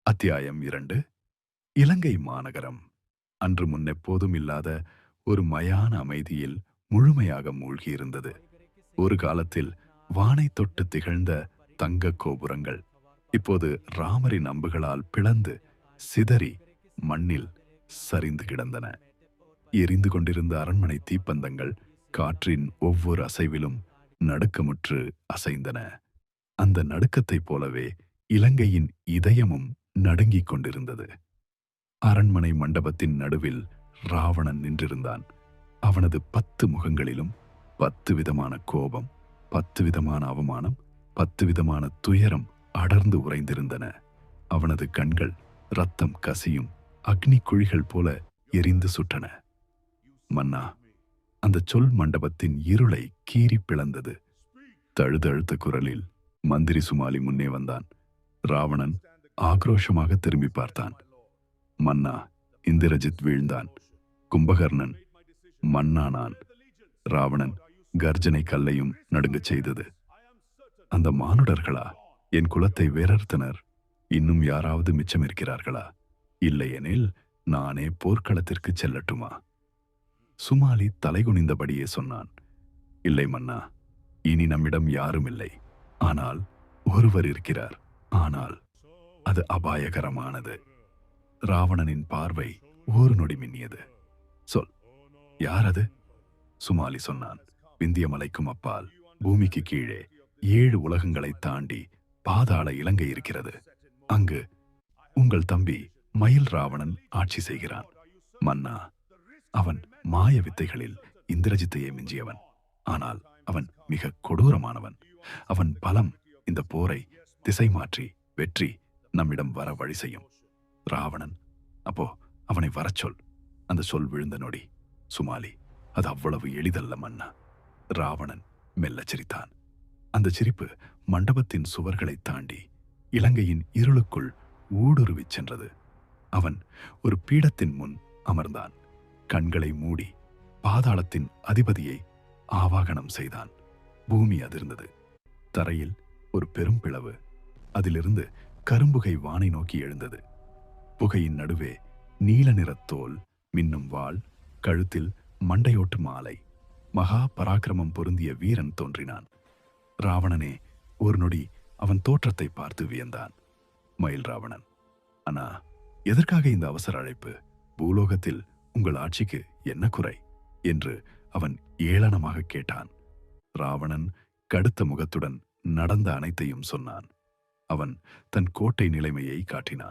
அத்தியாயம் 2. இலங்கை மாநகரம் அன்று முன்னெப்போதும் இல்லாத ஒரு மயான அமைதியில் முழுமையாக மூழ்கியிருந்தது. ஒரு காலத்தில் வானை தொட்டு திகழ்ந்த தங்க கோபுரங்கள் இப்போது ராமரின் அம்புகளால் பிளந்து சிதறி மண்ணில் சரிந்து கிடந்தன. எரிந்து கொண்டிருந்த அரண்மனை தீப்பந்தங்கள் காற்றின் ஒவ்வொரு அசைவிலும் நடுக்கமுற்று அசைந்தன. அந்த நடுக்கத்தைப் போலவே இலங்கையின் இதயமும் நடுங்கிக் கொண்டிருந்தது. அரண்மனை மண்டபத்தின் நடுவில் ராவணன் நின்றிருந்தான். அவனது 10 முகங்களிலும் 10 விதமான கோபம், 10 விதமான அவமானம், 10 விதமான துயரம் அடர்ந்து உறைந்திருந்தன. அவனது கண்கள் ரத்தம் கசியும் அக்னி குழிகள் போல எரிந்து சுட்டன. மன்னா, அந்த சொல் மண்டபத்தின் இருளை கீறி பிளந்தது. தழுதழுத்த குரலில் மந்திரி சுமாலி முன்னே வந்தான். ராவணன் ஆக்ரோஷமாக திரும்பி பார்த்தான். மன்னா, இந்திரஜித் வீழ்ந்தான். கும்பகர்ணன் மன்னானான். ராவணன் கர்ஜனை கல்லையும் நடுங்கச் செய்தது. அந்த மானுடர்களா என் குலத்தை வேறறுத்தனர்? இன்னும் யாராவது மிச்சம் இருக்கிறார்களா? இல்லையெனில் நானே போர்க்களத்திற்கு செல்லட்டுமா? சுமாலி தலைகுனிந்தபடியே சொன்னான். இல்லை மன்னா, இனி நம்மிடம் யாரும் இல்லை. ஆனால் ஒருவர் இருக்கிறார். ஆனால் அது அபாயகரமானது. ராவணனின் பார்வை ஒரு நொடி மின்னியது. சொல், யார் அது? சுமாலி சொன்னான். விந்திய மலைக்கும் அப்பால், பூமிக்கு கீழே 7 உலகங்களை தாண்டி பாதாள இலங்கை இருக்கிறது. அங்கு உங்கள் தம்பி மயில் ராவணன் ஆட்சி செய்கிறான். மன்னா, அவன் மாய வித்தைகளில் இந்திரஜித்தையே மிஞ்சியவன். ஆனால் அவன் மிக கொடூரமானவன். அவன் பலம் இந்த போரை திசை மாற்றி வெற்றி நம்மிடம் வர வழி செய்யும். ராவணன், அப்போ அவனை வரச் சொல். அந்த சொல் விழுந்த நொடி, சுமாலி, அது அவ்வளவு எளிதல்ல மன்னா. ராவணன் மெல்லச் சிரித்தான். அந்த சிரிப்பு மண்டபத்தின் சுவர்களை தாண்டி இலங்கையின் இருளுக்குள் ஊடுருவிச் சென்றது. அவன் ஒரு பீடத்தின் முன் அமர்ந்தான். கண்களை மூடி பாதாளத்தின் அதிபதியை ஆவாகனம் செய்தான். பூமி அதிர்ந்தது. தரையில் ஒரு பெரும் பிளவு. அதிலிருந்து கரும்புகை வானை நோக்கி எழுந்தது. புகையின் நடுவே நீல நிறத் தோல், மின்னும் வாள், கழுத்தில் மண்டையோட்டு மாலை, மகா பராக்கிரமம் பொருந்திய வீரன் தோன்றினான். ராவணனே ஒரு நொடி அவன் தோற்றத்தை பார்த்து வியந்தான். மயில் ராவணன், அண்ணா, எதற்காக இந்த அவசர அழைப்பு? பூலோகத்தில் உங்கள் ஆட்சிக்கு என்ன குறை என்று அவன் ஏளனமாக கேட்டான். ராவணன் கடுத்த முகத்துடன் நடந்த அனைத்தையும் சொன்னான். அவன் தன் கோட்டை நிலைமையை காட்டினான்.